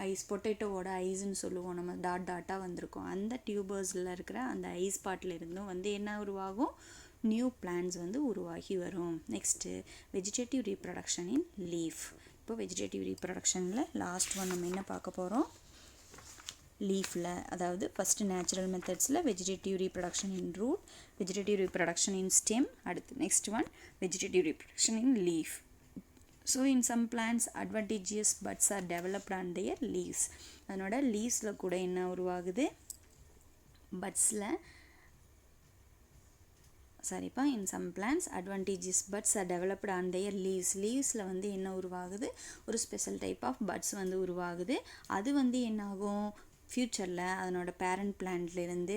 ஐஸ், பொட்டேட்டோவோட ஐஸ்ன்னு சொல்லுவோம், நம்ம டாட்டாக வந்திருக்கும். அந்த டியூபர்ஸில் இருக்கிற அந்த ஐஸ் பாட்டில் இருந்தும் வந்து என்ன உருவாகும், நியூ பிளான்ட்ஸ் வந்து உருவாகி வரும். Next vegetative reproduction in leaf. இப்போ வெஜிடேட்டிவ் ரீப்ரொடக்ஷனில் லாஸ்ட் ஒன் நம்ம என்ன பார்க்க போகிறோம், லீஃபில். அதாவது ஃபஸ்ட்டு நேச்சுரல் மெத்தட்ஸில் vegetative reproduction in root, vegetative reproduction in stem, அடுத்து next one vegetative reproduction in leaf. So in some plants adventitious buds are developed on their leaves. அதனோட லீவ்ஸில் கூட என்ன உருவாகுது, பட்ஸில் சாரிப்பா in some plants adventitious buds are developed on their லீவ்ஸில் வந்து என்ன உருவாகுது, ஒரு ஸ்பெஷல் டைப் ஆஃப் பட்ஸ் வந்து உருவாகுது. அது வந்து என்னாகும், ஃப்யூச்சரில் அதனோட பேரண்ட் பிளான்ட்லேருந்து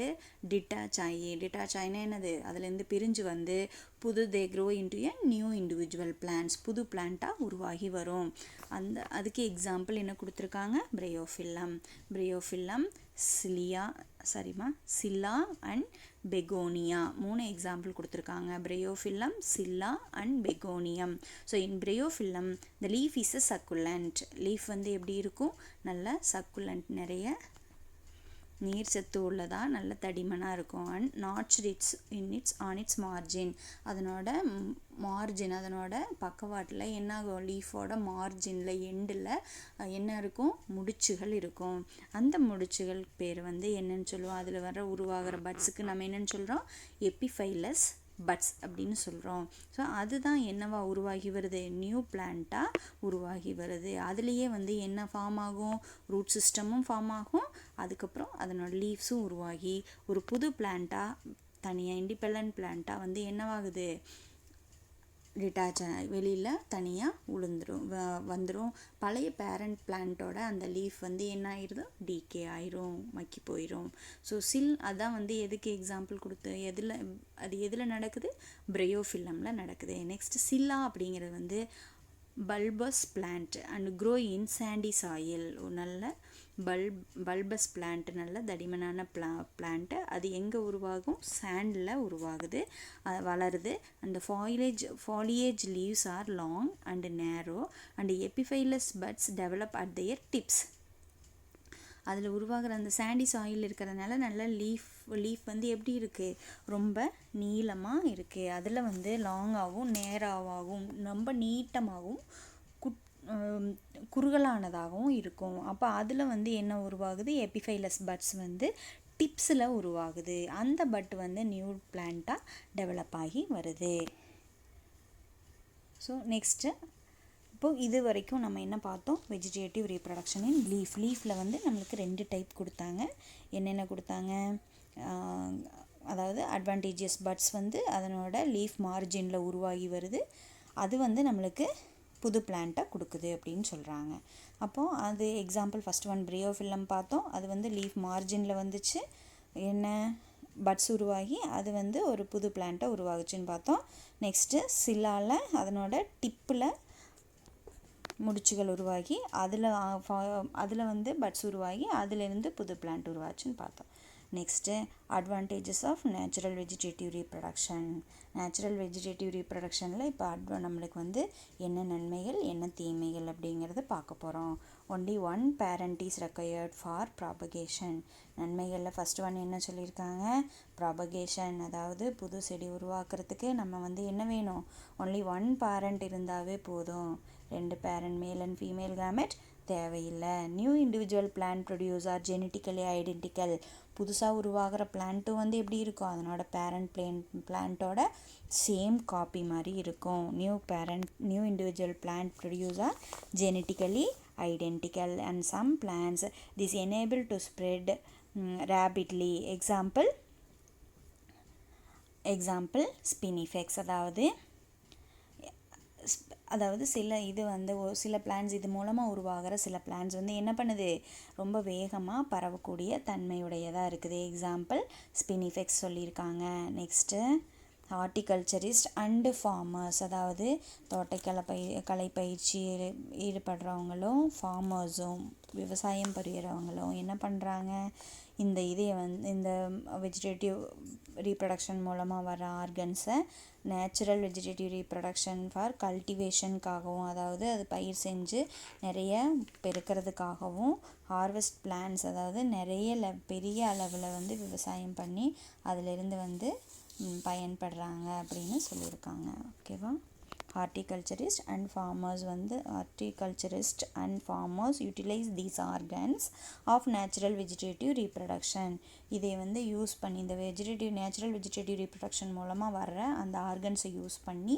டிட்டாச் ஆகினா என்னது, அதுலேருந்து பிரிஞ்சு வந்து they grow into a new individual plants, புது பிளான்ட்டாக உருவாகி வரும். அதுக்கு எக்ஸாம்பிள் என்ன கொடுத்துருக்காங்க, Bryophyllum, Scilla and Begonia, 3 example கொடுத்துருக்காங்க. Bryophyllum, Scilla and Begonia. So in Bryophyllum the leaf is a succulent. Leaf வந்து எப்படி இருக்கும், நல்ல சக்குலண்ட், நிறைய நீர் சத்து உள்ளதாக நல்ல தடிமனாக இருக்கும். அண்ட் நாட்ச்ட் ஆன் இட்ஸ் மார்ஜின், அதனோட பக்கவாட்டில் என்ன ஆகும், லீஃபோட மார்ஜினில் எண்டில் என்ன இருக்கும், முடிச்சுகள் இருக்கும். அந்த முடிச்சுகள் பேர் வந்து என்னன்னு சொல்லுவோம், அதில் வர உருவாகிற பட்ஸுக்கு நம்ம என்னன்னு சொல்கிறோம், எபிஃபைலஸ் பட்ஸ் அப்படின்னு சொல்கிறோம். ஸோ அதுதான் என்னவா உருவாகி வருது, நியூ பிளான்ட்டாக உருவாகி வருது. அதுலேயே வந்து என்ன ஃபார்ம் ஆகும், ரூட் சிஸ்டமும் ஃபார்ம் ஆகும், அதுக்கப்புறம் அதனோட லீவ்ஸும் உருவாகி ஒரு புது பிளான்ட்டாக, தனியாக இண்டிபெண்டன்ட் பிளான்ட்டாக வந்து என்னவாகுது, டிட்டாச் வெளியில் தனியாக வந்துடும். பழைய பேரண்ட் பிளான்ட்டோட அந்த லீஃப் வந்து என்ன ஆயிடுது, டீகே ஆயிரும், மக்கி போயிடும். ஸோ அதான் வந்து எதுக்கு எக்ஸாம்பிள் கொடுத்து, எதில் நடக்குது, பிரையோஃபில்லமில் நடக்குது. நெக்ஸ்ட் சில்லா அப்படிங்கிறது வந்து bulbous plant and grow in sandy soil, ஒரு நல்ல பல்பஸ் பிளான்ட், நல்ல தடிமனான பிளான்ட்டு. அது எங்கே உருவாகும், சாண்டில் உருவாகுது, வளருது. அந்த foliage leaves are long and narrow and epiphyllous buds develop at their tips. அதில் உருவாகிற அந்த சாண்டி சாயில் இருக்கிறதுனால நல்ல லீஃப் வந்து எப்படி இருக்குது, ரொம்ப நீளமாக இருக்குது. அதில் வந்து லாங்காகவும் நேராகவும் ரொம்ப நீட்டமாகவும் குறுகலானதாகவும் இருக்கும். அப்போ அதில் வந்து என்ன உருவாகுது, எபிஃபைலஸ் பட்ஸ் வந்து டிப்ஸில் உருவாகுது. அந்த பட் வந்து நியூ பிளான்ட்டாக டெவலப் ஆகி வருது. ஸோ நெக்ஸ்ட்டு இப்போது இது வரைக்கும் நம்ம என்ன பார்த்தோம், வெஜிடேட்டிவ் ரீப்ரொடக்ஷன் இன் லீஃபில் வந்து நம்மளுக்கு 2 டைப் கொடுத்தாங்க. என்னென்ன கொடுத்தாங்க, அதாவது அட்வான்டேஜியஸ் பட்ஸ் வந்து அதனோட லீஃப் மார்ஜினில் உருவாகி வருது, அது வந்து நம்மளுக்கு புது பிளான்ட்டை கொடுக்குது அப்படின்னு சொல்கிறாங்க. அப்போது அது எக்ஸாம்பிள் ஃபஸ்ட் ஒன் பிரையோஃபில்லம் பார்த்தோம், அது வந்து லீஃப் மார்ஜினில் வந்துச்சு, என்ன பட்ஸ் உருவாகி அது வந்து ஒரு புது பிளான்ட்டை உருவாகுச்சுன்னு பார்த்தோம். நெக்ஸ்ட்டு சில்லாவில் அதனோட டிப்பில் முடிச்சுகள் உருவாகி அதில் வந்து பட்ஸ் உருவாகி அதிலிருந்து புது பிளான்ட் உருவாச்சுன்னு பார்த்தோம். Next advantages of natural vegetative ரீப்ரொடக்ஷனில் இப்போ நம்மளுக்கு வந்து என்ன நன்மைகள் என்ன தீமைகள் அப்படிங்கிறத பார்க்க போகிறோம். Only one parent is required for propagation. நன்மைகளில் ஃபஸ்ட் ஒன் என்ன சொல்லியிருக்காங்க, ப்ராபகேஷன், அதாவது புது செடி உருவாக்குறதுக்கு நம்ம வந்து என்ன வேணும், ஒன்லி ஒன் பேரண்ட் இருந்தாவே போதும், 2 parent male and female gamete தேவையில்லை. New individual plant produce are genetically identical. புதுசாக உருவாகிற பிளான்ட்டும் வந்து எப்படி இருக்கும், அதனோட பேரண்ட் பிளான்ட்டோட சேம் காப்பி மாதிரி இருக்கும். New individual plant produce are genetically identical and some plants this enable to spread rapidly. Example Spinifex. அதாவது சில இது வந்து சில பிளான்ஸ் இது மூலமாக உருவாகிற சில பிளான்ஸ் வந்து என்ன பண்ணுது, ரொம்ப வேகமாக பரவக்கூடிய தன்மையுடையதாக இருக்குது. எக்ஸாம்பிள் ஸ்பினிஃபெக்ஸ் சொல்லியிருக்காங்க. நெக்ஸ்ட்டு ஹார்டிகல்ச்சரிஸ்ட் அண்டு ஃபார்மர்ஸ், அதாவது கலை பயிற்சியில் ஈடுபடுறவங்களும் ஃபார்மர்ஸும் விவசாயம் புரிகிறவங்களும் என்ன பண்ணுறாங்க, இந்த இந்த வெஜிடேட்டிவ் ரீப்ரொடக்ஷன் மூலமாக வர ஆர்கன்ஸை நேச்சுரல் வெஜிடேட்டிவ் ரீப்ரொடக்ஷன் ஃபார் கல்டிவேஷனுக்காகவும், அதாவது அது பயிர் செஞ்சு நிறைய பெருக்கிறதுக்காகவும், ஹார்வெஸ்ட் பிளான்ஸ், அதாவது நிறைய பெரிய அளவில் வந்து விவசாயம் பண்ணி அதிலிருந்து வந்து பயன்படுறாங்க அப்படின்னு சொல்லியிருக்காங்க. ஓகேவா? Horticulturist and farmers utilise these organs of natural vegetative reproduction. இதை வந்து யூஸ் பண்ணி இந்த நேச்சுரல் வெஜிடேட்டிவ் ரீப்ரொடக்ஷன் மூலமாக வர்ற அந்த ஆர்கன்ஸை யூஸ் பண்ணி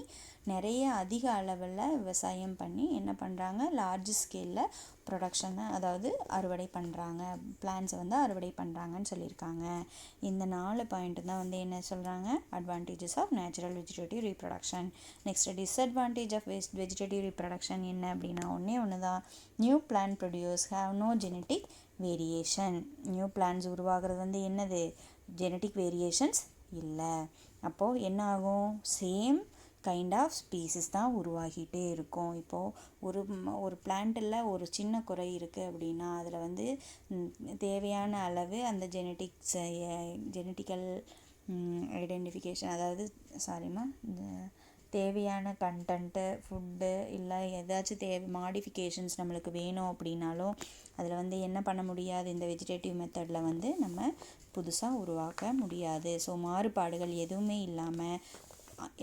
நிறைய அதிக அளவில் விவசாயம் பண்ணி என்ன பண்ணுறாங்க, லார்ஜ் ஸ்கேலில் ப்ரொடக்ஷனை, அதாவது அறுவடை பண்ணுறாங்க, பிளான்ஸை வந்து அறுவடை பண்ணுறாங்கன்னு சொல்லியிருக்காங்க. இந்த 4 பாயிண்ட் தான் வந்து என்ன சொல்கிறாங்க, advantages of natural vegetative reproduction. Next disadvantage of vegetative reproduction என்ன அப்படின்னா, ஒன்று தான், new plant produce have no genetic variation. New plants உருவாகிறது வந்து என்னது, ஜெனட்டிக் வேரியேஷன்ஸ் இல்லை. அப்போது என்ன ஆகும், சேம் கைண்ட் ஆஃப் ஸ்பீசிஸ் தான் உருவாகிட்டே இருக்கும். இப்போது ஒரு பிளான்ட்டில் ஒரு சின்ன குறை இருக்குது அப்படின்னா அதில் வந்து தேவையான அளவு அந்த ஜெனட்டிக்கல் ஐடென்டிஃபிகேஷன், அதாவது தேவையான கண்டென்ட்டு, ஃபுட்டு இல்லை ஏதாச்சும் மாடிஃபிகேஷன்ஸ் நம்மளுக்கு வேணும் அப்படின்னாலும் அதில் வந்து என்ன பண்ண முடியாது, இந்த வெஜிடேட்டிவ் மெத்தடில் வந்து நம்ம புதுசாக உருவாக்க முடியாது. ஸோ மாறுபாடுகள் எதுவுமே இல்லாமல்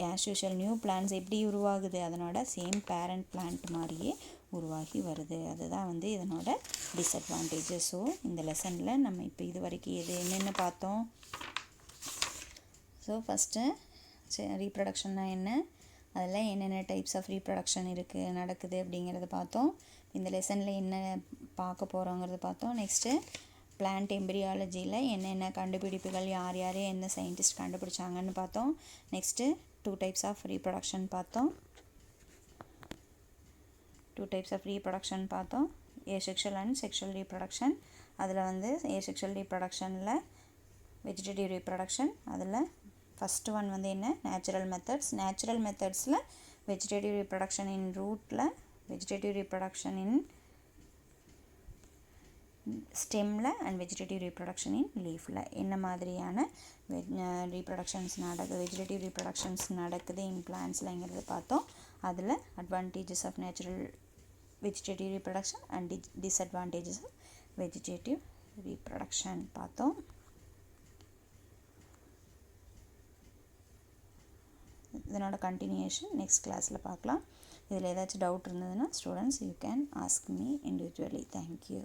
ஆஸ் யூஷுவல் நியூ பிளான்ஸ் எப்படி உருவாகுது, அதனோட சேம் பேரண்ட் பிளான்ட் மாதிரியே உருவாகி வருது. அதுதான் வந்து இதனோட டிஸ்அட்வான்டேஜஸ். ஸோ இந்த லெசனில் நம்ம இப்போ இது வரைக்கும் என்னென்ன பார்த்தோம். ஸோ ஃபஸ்ட்டு ரீப்ரொடக்ஷன்னா என்ன, அதில் என்னென்ன டைப்ஸ் ஆஃப் ரீப்ரொடக்ஷன் நடக்குது அப்படிங்கிறத பார்த்தோம். இந்த லெசனில் என்ன பார்க்க போகிறோங்கிறத பார்த்தோம். நெக்ஸ்ட்டு பிளான்ட் எம்பிரியாலஜியில் என்னென்ன கண்டுபிடிப்புகள், யார் எந்த சயின்டிஸ்ட் கண்டுபிடிச்சாங்கன்னு பார்த்தோம். நெக்ஸ்ட்டு 2 டைப்ஸ் ஆஃப் ரீப்ரொடக்ஷன் பார்த்தோம். Asexual and sexual reproduction. அதில் வந்து ஏசெக்ஷுவல் ரீப்ரொடக்ஷனில் வெஜிடேட்டிவ் ரீப்ரொடக்ஷன், அதில் ஃபஸ்ட்டு ஒன் வந்து என்ன, நேச்சுரல் மெத்தட்ஸில் வெஜிடேட்டிவ் ரீப்ரொடக்ஷன் இன் ரூட்டில், வெஜிடேட்டிவ் ரீப்ரொடக்ஷன் இன் ஸ்டெம்மில் அண்ட் வெஜிடேட்டிவ் ரீப்ரொடக்ஷன் இன் லீஃபில் என்ன மாதிரியான வெஜிடேட்டிவ் ரீப்ரொடக்ஷன்ஸ் நடக்குது இன் பிளான்ட்ஸ்லங்கிறது பார்த்தோம். அதில் advantages of natural vegetative reproduction and disadvantages of vegetative reproduction பார்த்தோம். இதனோட கண்டினியூஷன் நெக்ஸ்ட் கிளாஸில் பார்க்கலாம். இதில் ஏதாச்சும் டவுட் இருந்ததுன்னா students you can ask me individually. Thank you.